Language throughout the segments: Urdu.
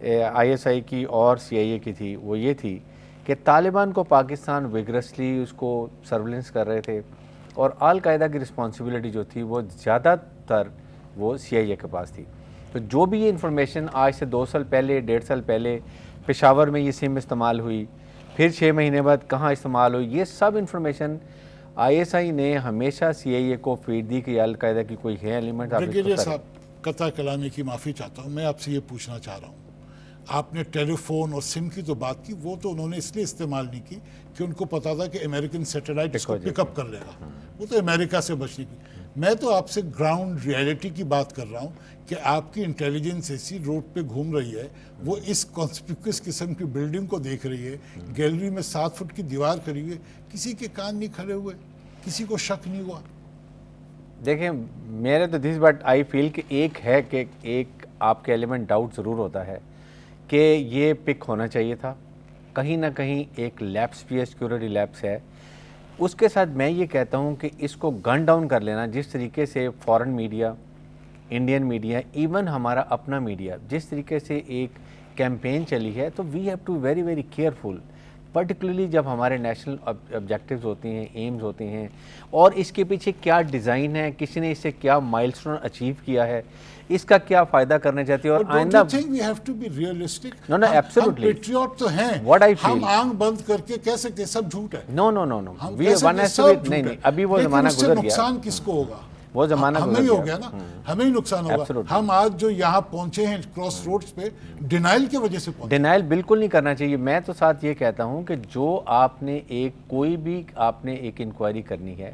ISI کی اور CIA کی تھی وہ یہ تھی کہ طالبان کو پاکستان ویگرسلی اس کو سرویلنس کر رہے تھے اور القاعدہ کی رسپانسبلٹی جو تھی وہ زیادہ تر وہ CIA کے پاس تھی. تو جو بھی یہ انفارمیشن آج سے 2 سال پہلے 1.5 سال پہلے پشاور میں یہ سم استعمال ہوئی, پھر 6 مہینے بعد کہاں استعمال ہوئی, یہ سب انفارمیشن ISI نے ہمیشہ CIA کو فیڈ دی کہ القاعدہ کی کوئی ہے ایلیمنٹ. بریگیڈیئر صاحب, قطع کلامی کی معافی چاہتا ہوں, میں آپ سے یہ پوچھنا چاہ رہا ہوں, آپ نے ٹیلی فون اور سم کی تو بات کی, وہ تو انہوں نے اس لیے استعمال نہیں کی کہ ان کو پتا تھا کہ امریکن سیٹلائٹ اس کو پک اپ کر لے گا, وہ تو امریکہ سے بچنے کی. میں تو آپ سے گراؤنڈ ریئلٹی کی بات کر رہا ہوں کہ آپ کی انٹیلیجنس ایسی روڈ پہ گھوم رہی ہے, وہ اس کانسپیکوس قسم کی بلڈنگ کو دیکھ رہی ہے, گیلری میں 7 فٹ کی دیوار کھڑی ہوئی ہے, کسی کے کان نہیں کھڑے ہوئے, کسی کو شک نہیں ہوا. دیکھیں میرے تو دس بٹ آئی فیل کہ ایک ہے کہ ایک آپ کے ایلیمنٹ ڈاؤٹ ضرور ہوتا ہے کہ یہ پک ہونا چاہیے تھا, کہیں نہ کہیں ایک لیپس بھی ہے, سیکیورٹی لیپس ہے. اس کے ساتھ میں یہ کہتا ہوں کہ اس کو گن ڈاؤن کر لینا, جس طریقے سے فورن میڈیا, انڈین میڈیا, ایون ہمارا اپنا میڈیا جس طریقے سے ایک کیمپین چلی ہے, تو we have to very very careful, particularly جب ہمارے نیشنل آبجیکٹیوز ہوتے ہیں, ایمز ہوتے ہیں, اور اس کے پیچھے کیا ڈیزائن ہے, کسی نے اس سے کیا مائل سٹون اچیو کیا ہے, اس کا کیا فائدہ کرنا چاہتے ہیں. اور آئندہ پیٹریوٹ تو ہیں, ہم آنکھ بند کر کے کہہ سکتے ہیں سب جھوٹ ہے. نو نہیں, ابھی وہ زمانہ گزر گیا. نقصان کس کو ہوگا؟ وہ زمانہ ہمیں ہی ہو گیا نا, ہمیں ہی نقصان ہوگا. ہم آج جو یہاں پہنچے ہیں کراس روڈز پہ, ڈینائل کی وجہ سے پہنچے. ڈینائل بالکل نہیں کرنا چاہیے. میں تو ساتھ یہ کہتا ہوں کہ جو آپ نے کوئی بھی آپ نے ایک انکوائری کرنی ہے,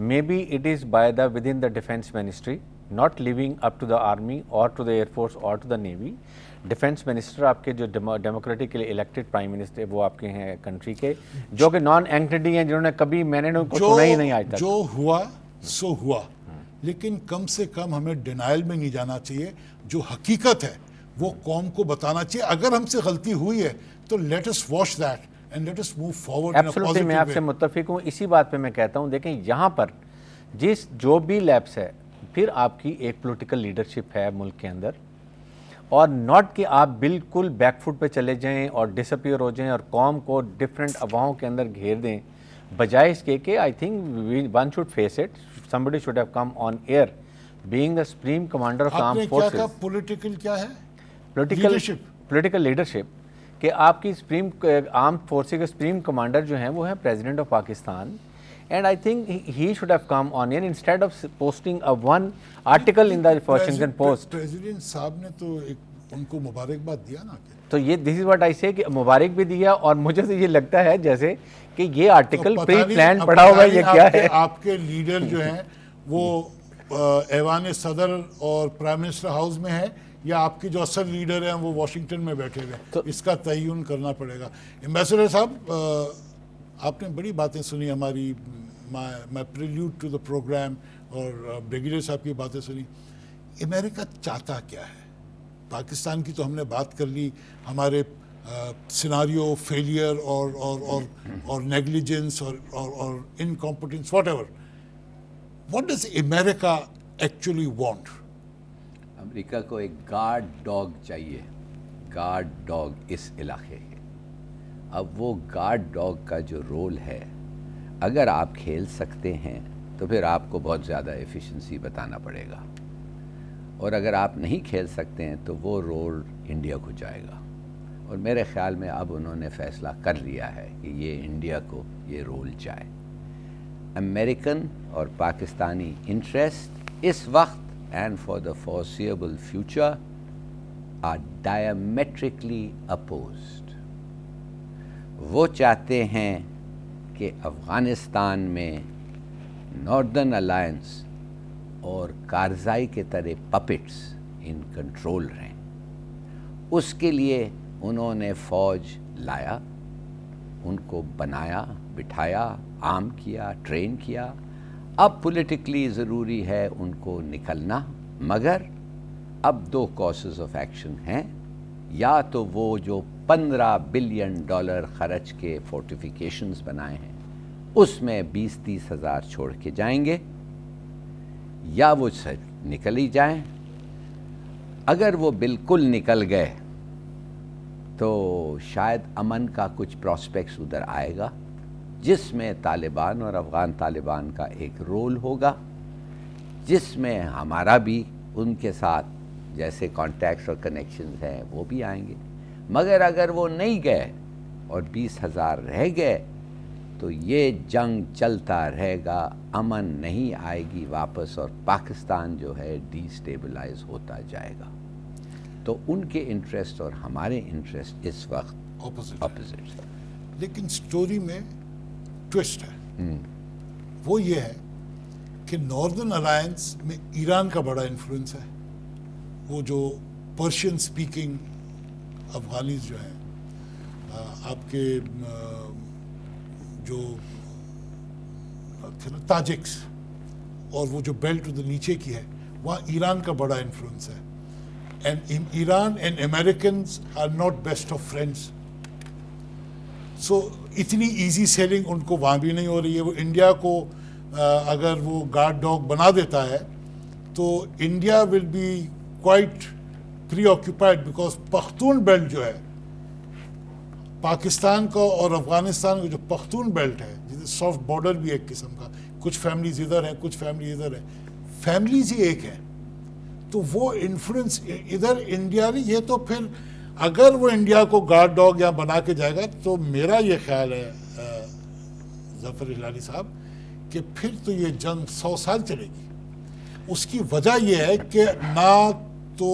may be it is by the with in the defence ministry, not leaving up to the army or to the air force or to the navy. Defence minister آپ کے جو ڈیموکریٹکلی الیکٹڈ پرائم منسٹر وہ آپ کے ہیں کنٹری کے, جو کہ نان اینٹیٹی ہیں, جنہوں نے کبھی میں نے ان کو سنا ہی نہیں آج تک. جو ہوا سو ہوا, لیکن کم سے کم ہمیں ڈینائل میں نہیں جانا چاہیے. جو حقیقت ہے وہ قوم کو بتانا چاہیے. اگر ہم سے غلطی ہوئی ہے تو let us wash that and let us move forward in a positive way. میں آپ سے متفق ہوں, اسی بات پہ میں کہتا ہوں. دیکھیں یہاں پر جو بھی لیبس ہے, پھر آپ کی ایک پولیٹیکل لیڈرشپ ہے ملک کے اندر, اور ناٹ کہ آپ بالکل بیک فٹ پہ چلے جائیں اور ڈس اپیئر ہو جائیں اور قوم کو ڈفرینٹ افواہوں کے اندر گھیر دیں, بجائے اس کے کہ I think one should face it. somebody should have come on air being the supreme commander of the armed forces. آپ نے کیا کہا پولیٹیکل کیا ہے؟ پولیٹیکل لیڈرشپ, کہ آپ کی سپریم آرمڈ فورسز کے سپریم کمانڈر جو ہیں وہ ہیں president of Pakistan. And I think he should have come on here instead of posting a one article in the Washington Post. President صاحب نے تو ان کو مبارکباد دیا نا. تو یہ this is what I say کہ مبارک بھی دیا, اور مجھے تو یہ لگتا ہے جیسے کہ یہ آرٹیکل پری پلان پڑا ہوگا. یہ کیا ہے؟ آپ کے لیڈر جو ہیں وہ ایوان صدر اور پرائم منسٹر ہاؤس میں ہیں, یا آپ کے جو اصل لیڈر ہیں وہ واشنگٹن میں بیٹھے ہوئے ہیں؟ اس کا تعین کرنا پڑے گا. ایمبیسڈر صاحب, آپ نے بڑی باتیں سنی ہماری, میں پریلیوڈ ٹو دا پروگرام, اور بریگیڈیئر صاحب کی باتیں سنی. امریکہ چاہتا کیا ہے؟ پاکستان کی تو ہم نے بات کر لی, ہمارے سیناریو فیلئر اور نیگلیجنس اور incompetence whatever. What does America actually want? امریکہ کو ایک گارڈ ڈاگ چاہیے, گارڈ ڈاگ اس علاقے کے. اب وہ گارڈ ڈاگ کا جو رول ہے, اگر آپ کھیل سکتے ہیں تو پھر آپ کو بہت زیادہ ایفیشنسی بتانا پڑے گا, اور اگر آپ نہیں کھیل سکتے ہیں تو وہ رول انڈیا کو جائے گا. اور میرے خیال میں اب انہوں نے فیصلہ کر لیا ہے کہ یہ انڈیا کو یہ رول جائے. امریکن اور پاکستانی انٹرسٹ اس وقت and for the foreseeable future are diametrically opposed. وہ چاہتے ہیں کہ افغانستان میں ناردرن الائنس اور کارزائی کے طرح پپٹس ان کنٹرول رہیں. اس کے لیے انہوں نے فوج لایا, ان کو بنایا, بٹھایا, عام کیا, ٹرین کیا. اب پولیٹیکلی ضروری ہے ان کو نکلنا, مگر اب 2 کورسز آف ایکشن ہیں. یا تو وہ جو $15 بلین خرچ کے فورٹیفیکیشنز بنائے ہیں اس میں 20-30 ہزار چھوڑ کے جائیں گے, یا وہ نکل ہی جائیں. اگر وہ بالکل نکل گئے تو شاید امن کا کچھ پراسپیکٹس ادھر آئے گا جس میں طالبان اور افغان طالبان کا ایک رول ہوگا، جس میں ہمارا بھی ان کے ساتھ جیسے کانٹیکٹس اور کنیکشنز ہیں وہ بھی آئیں گے۔ مگر اگر وہ نہیں گئے اور 20,000 رہ گئے تو یہ جنگ چلتا رہے گا، امن نہیں آئے گی واپس، اور پاکستان جو ہے ڈی سٹیبلائز ہوتا جائے گا۔ تو ان کے انٹرسٹ اور ہمارے انٹرسٹ اس وقت اپوزٹ ہے۔ لیکن سٹوری میں ٹوسٹ ہے، وہ یہ ہے کہ ناردرن الائنس میں ایران کا بڑا انفلوئنس ہے۔ وہ جو پرشین سپیکنگ افغانیز جو ہیں، آپ کے جو تاجکس اور وہ جو بیلٹ ادھر نیچے کی ہے، وہاں ایران کا بڑا انفلوئنس ہے۔ And Iran and Americans are not best of friends, so اتنی ایزی سیلنگ ان کو وہاں بھی نہیں ہو رہی ہے۔ وہ انڈیا کو اگر وہ گارڈ ڈاگ بنا دیتا ہے تو India will be quite preoccupied, because Pakhtun belt جو ہے پاکستان کا اور افغانستان کا، جو پختون بیلٹ ہے جسے سافٹ بارڈر بھی ایک قسم کا، کچھ فیملیز ادھر ہیں کچھ فیملی ادھر ہیں، فیملیز ہی ایک ہیں، تو وہ انفلوئنس ادھر انڈیا نے، یہ تو پھر اگر وہ انڈیا کو گارڈ ڈاگ یہاں بنا کے جائے گا تو میرا یہ خیال ہے ظفر ہلالی صاحب کہ پھر تو یہ جنگ 100 سال چلے گی۔ اس کی وجہ یہ ہے کہ نہ تو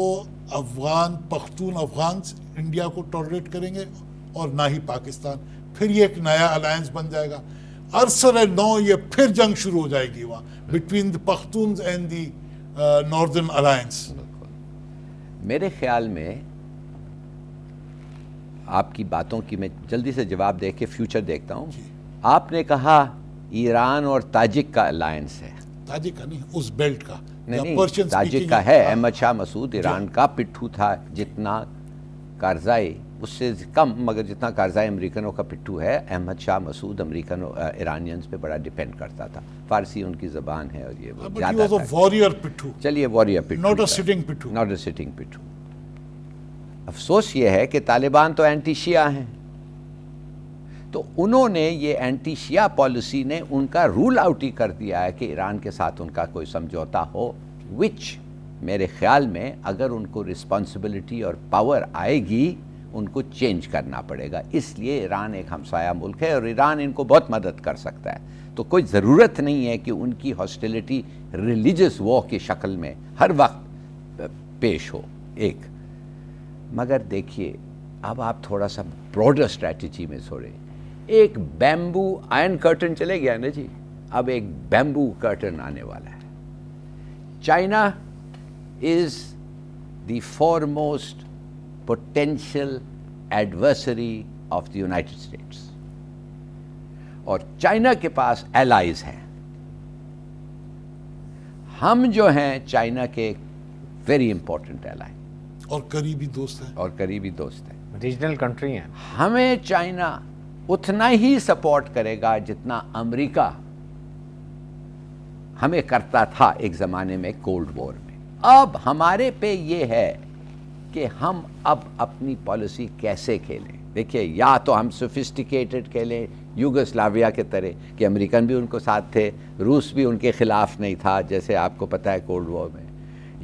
افغان پختون افغانز انڈیا کو ٹالریٹ کریں گے اور نہ ہی پاکستان، پھر یہ ایک نیا الائنس بن جائے گا، ارسر نو یہ پھر جنگ شروع ہو جائے گی وہاں between the Pakhtuns and the northern alliance. میرے خیال میں آپ کی باتوں کی میں جلدی سے جواب دے کے فیوچر دیکھتا ہوں۔ آپ نے کہا ایران اور تاجک کا الائنس ہے، تاجک کا نہیں، اس بیلٹ کا، نہیں تاجک کا ہے۔ احمد شاہ مسعود ایران کا پٹھو تھا، جتنا کارزائی اس سے کم، مگر جتنا کارزائی امریکنوں کا پٹھو ہے، احمد شاہ مسعود امریکنوں ایرانینز پہ بڑا ڈیپینڈ کرتا تھا، فارسی ان کی زبان ہے اور یہ زیادہ تھا۔ واریر پٹھو، چلیے واریر پٹھو، ناٹ اے سٹنگ پٹھو، ناٹ اے سٹنگ پٹھو۔ افسوس یہ ہے کہ طالبان تو اینٹی شیعہ ہیں، تو انہوں نے یہ اینٹی شیعہ پالیسی نے ان کا رول آؤٹ ہی کر دیا ہے کہ ایران کے ساتھ ان کا کوئی سمجھوتا ہو، وچ میرے خیال میں اگر ان کو رسپانسبلٹی اور پاور آئے گی ان کو چینج کرنا پڑے گا۔ اس لیے ایران ایک ہمسایہ ملک ہے اور ایران ان کو بہت مدد کر سکتا ہے، تو کوئی ضرورت نہیں ہے کہ ان کی ہاسٹیلٹی ریلیجس وار کی شکل میں ہر وقت پیش ہو ایک۔ مگر دیکھیے اب آپ تھوڑا سا براڈر اسٹریٹجی میں چھوڑیں، ایک بیمبو آئرن کرٹن چلے گیا نا جی، اب ایک بیمبو کرٹن آنے والا ہے۔ China is the foremost potential adversary of the United States، اور چائنا کے پاس allies ہیں، ہم جو ہیں چائنا کے very important ally اور قریبی دوست ہیں، اور قریبی دوست ہیں، ریجنل کنٹری ہیں۔ ہمیں چائنا اتنا ہی سپورٹ کرے گا جتنا امریکہ ہمیں کرتا تھا ایک زمانے میں کولڈ وار میں۔ اب ہمارے پہ یہ ہے کہ ہم اب اپنی پالیسی کیسے کھیلیں۔ دیکھیے یا تو ہم سوفسٹیکیٹڈ کھیلیں یوگوسلاویا کے طرح کہ امریکن بھی ان کو ساتھ تھے، روس بھی ان کے خلاف نہیں تھا جیسے آپ کو پتہ ہے کولڈ وار میں،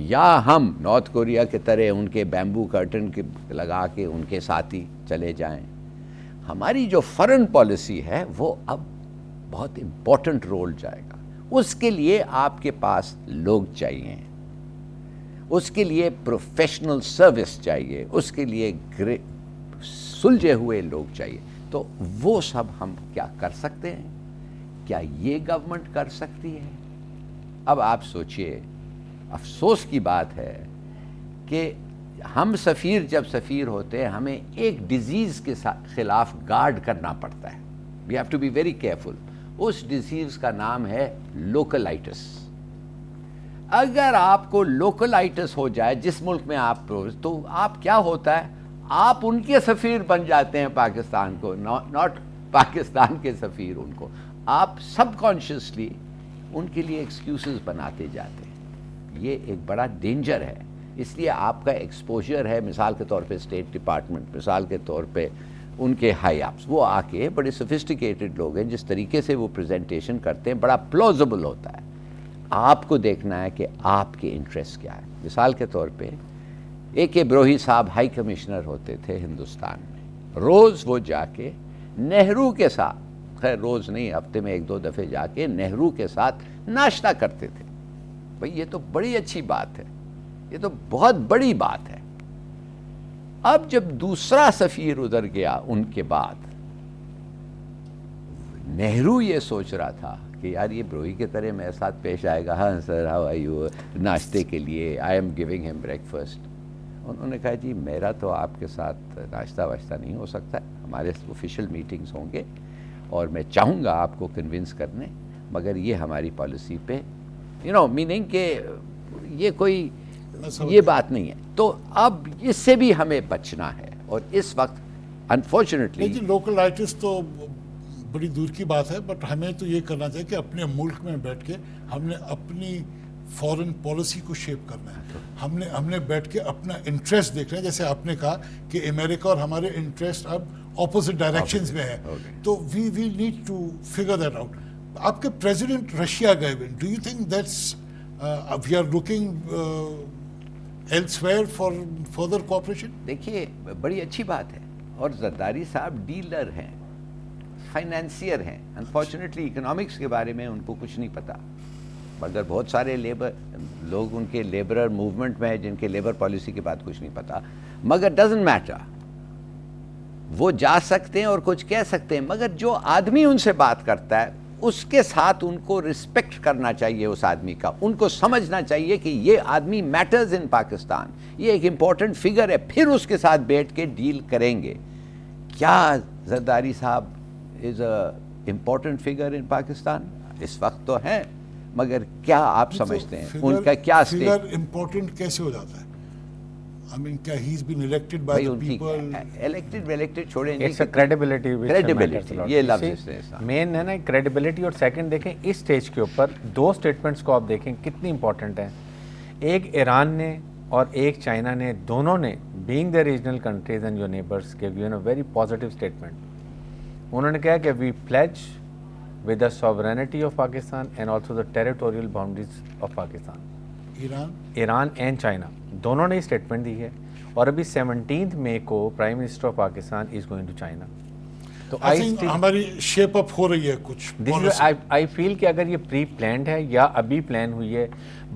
یا ہم نارتھ کوریا کے طرح ان کے بیمبو کرٹن کے لگا کے ان کے ساتھ ہی چلے جائیں۔ ہماری جو فارن پالیسی ہے وہ اب بہت امپورٹنٹ رول جائے گا۔ اس کے لیے آپ کے پاس لوگ چاہیے، اس کے لیے پروفیشنل سروس چاہیے، اس کے لیے سلجھے ہوئے لوگ چاہیے۔ تو وہ سب ہم کیا کر سکتے ہیں؟ کیا یہ گورنمنٹ کر سکتی ہے؟ اب آپ سوچئے، افسوس کی بات ہے کہ ہم جب سفیر ہوتے ہیں ہمیں ایک ڈیزیز کے خلاف گارڈ کرنا پڑتا ہے، we have to be very careful. اس ڈیزیز کا نام ہے لوکلائٹس۔ اگر آپ کو لوکلائٹس ہو جائے جس ملک میں آپ تو آپ کیا ہوتا ہے، آپ ان کے سفیر بن جاتے ہیں پاکستان کو، ناٹ پاکستان کے سفیر ان کو۔ آپ سب کانشیسلی ان کے لیے ایکسکیوزز بناتے جاتے ہیں۔ یہ ایک بڑا ڈینجر ہے اس لیے آپ کا ایکسپوجر ہے، مثال کے طور پہ اسٹیٹ ڈپارٹمنٹ، مثال کے طور پہ ان کے ہائی اپس، وہ آ کے بڑے سوفسٹیکیٹڈ لوگ ہیں، جس طریقے سے وہ پریزنٹیشن کرتے ہیں بڑا پلوزبل ہوتا ہے. آپ کو دیکھنا ہے کہ آپ کے انٹرسٹ کیا ہے. مثال کے طور پہ اے کے بروہی صاحب ہائی کمشنر ہوتے تھے ہندوستان میں، روز وہ جا کے نہرو کے ساتھ، خیر روز نہیں، ہفتے میں 1-2 دفعے جا کے نہرو کے ساتھ ناشتہ کرتے تھے. بھئی یہ تو بڑی اچھی بات ہے، یہ تو بہت بڑی بات ہے. اب جب دوسرا سفیر ادھر گیا ان کے بعد، نہرو یہ سوچ رہا تھا کہ یار یہ بروہی کی طرح میرے ساتھ پیش آئے گا، ہاں سر ہاؤ آر یو، ناشتے کے لیے آئی ایم گیونگ ہم بریک فاسٹ. انہوں نے کہا جی میرا تو آپ کے ساتھ ناشتہ واشتہ نہیں ہو سکتا، ہمارے آفیشیل میٹنگز ہوں گے اور میں چاہوں گا آپ کو کنونس کرنے، مگر یہ ہماری پالیسی پہ میننگ کہ یہ کوئی یہ بات نہیں ہے. تو اب اس سے بھی ہمیں بچنا ہے. اور اس وقت انفارچونیٹلی لوکل رائٹس تو بڑی دور کی بات ہے، بٹ ہمیں تو یہ کرنا چاہیے کہ اپنے ملک میں بیٹھ کے ہم نے اپنی فارن پالیسی کو شیپ کرنا ہے. ہم نے بیٹھ کے اپنا انٹرسٹ دیکھنا ہے. جیسے آپ نے کہا کہ امریکہ اور ہمارے انٹرسٹ اب اپوزٹ ڈائریکشنز میں ہے، تو we need to figure that out. آپ کے پریزیڈنٹ رشیا گئے ہوئے، do you think that's we are looking elsewhere for further cooperation؟ دیکھیے بڑی اچھی بات ہے، اور زرداری صاحب ڈیلر ہیں، فائنینسیئر ہیں. انفارچونیٹلی اکنامکس کے بارے میں ان کو کچھ نہیں پتا، مگر بہت سارے لوگ ان کے لیبرر موومنٹ میں ہیں جن کے لیبر پالیسی کے بعد کچھ نہیں پتا. مگر ڈزنٹ میٹر، وہ جا سکتے ہیں اور کچھ کہہ سکتے ہیں، مگر جو آدمی ان سے بات کرتا ہے اس کے ساتھ ان کو رسپیکٹ کرنا چاہیے. اس آدمی کا ان کو سمجھنا چاہیے کہ یہ آدمی میٹرز ان پاکستان، یہ ایک امپورٹنٹ فگر ہے، پھر اس کے ساتھ بیٹھ کے ڈیل کریں گے. کیا زرداری صاحب is a important figure in Pakistan? اس وقت تو ہیں، مگر کیا آپ سمجھتے ہیں ان کا کیا فگر امپورٹنٹ کیسے ہو جاتا ہے؟ I mean, کیا he's been elected by the people؟ elected چھوڑیں It's a credibility which matters a lot. یہ لفظ مین ہے نا credibility. اور سیکنڈ دیکھیں اس سٹیج کے اوپر 2 اسٹیٹمنٹس کو آپ دیکھیں کتنی امپورٹنٹ ہیں. ایک ایران نے اور ایک چائنا نے، دونوں نے being the regional countries and your neighbors gave you a very positive statement. انہوں نے کہا کہ we pledge with the sovereignty of Pakistan and also the territorial boundaries of Pakistan. Iran and China دونوں نے اسٹیٹمنٹ دی ہے. اور ابھی 17 مئی کو prime minister of Pakistan is going to China. تو ہماری شیپ اپ ہو رہی ہے کچھ. آئی فیل کہ اگر یہ پری پلانڈ ہے یا ابھی پلان ہوئی ہے،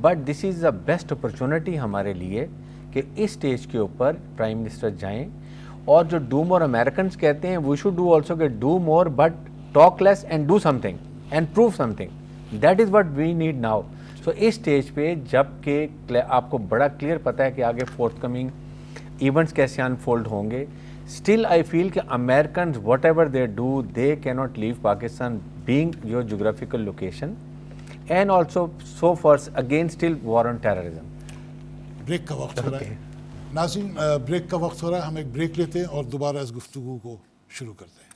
but this is the best opportunity ہمارے لیے کہ اس اسٹیج کے اوپر پرائم منسٹر جائیں. اور جو ڈو مور امریکنس کہتے ہیں وی شوڈ ڈو آلسو کہ do more but talk less and do something and prove something. That is what we need now. So اس اسٹیج پہ جب کہ آپ کو بڑا کلیئر پتہ ہے کہ آگے فورتھ کمنگ ایونٹس کیسے انفولڈ ہوں گے، اسٹل آئی فیل کہ Americans whatever they do they کی not leave Pakistan being your geographical location and also so force again still war on terrorism. Break کا وقت ہو رہا ہے ناظرین، بریک کا وقت ہو رہا ہے. ہم ایک بریک لیتے ہیں اور دوبارہ اس گفتگو کو شروع کرتے ہیں.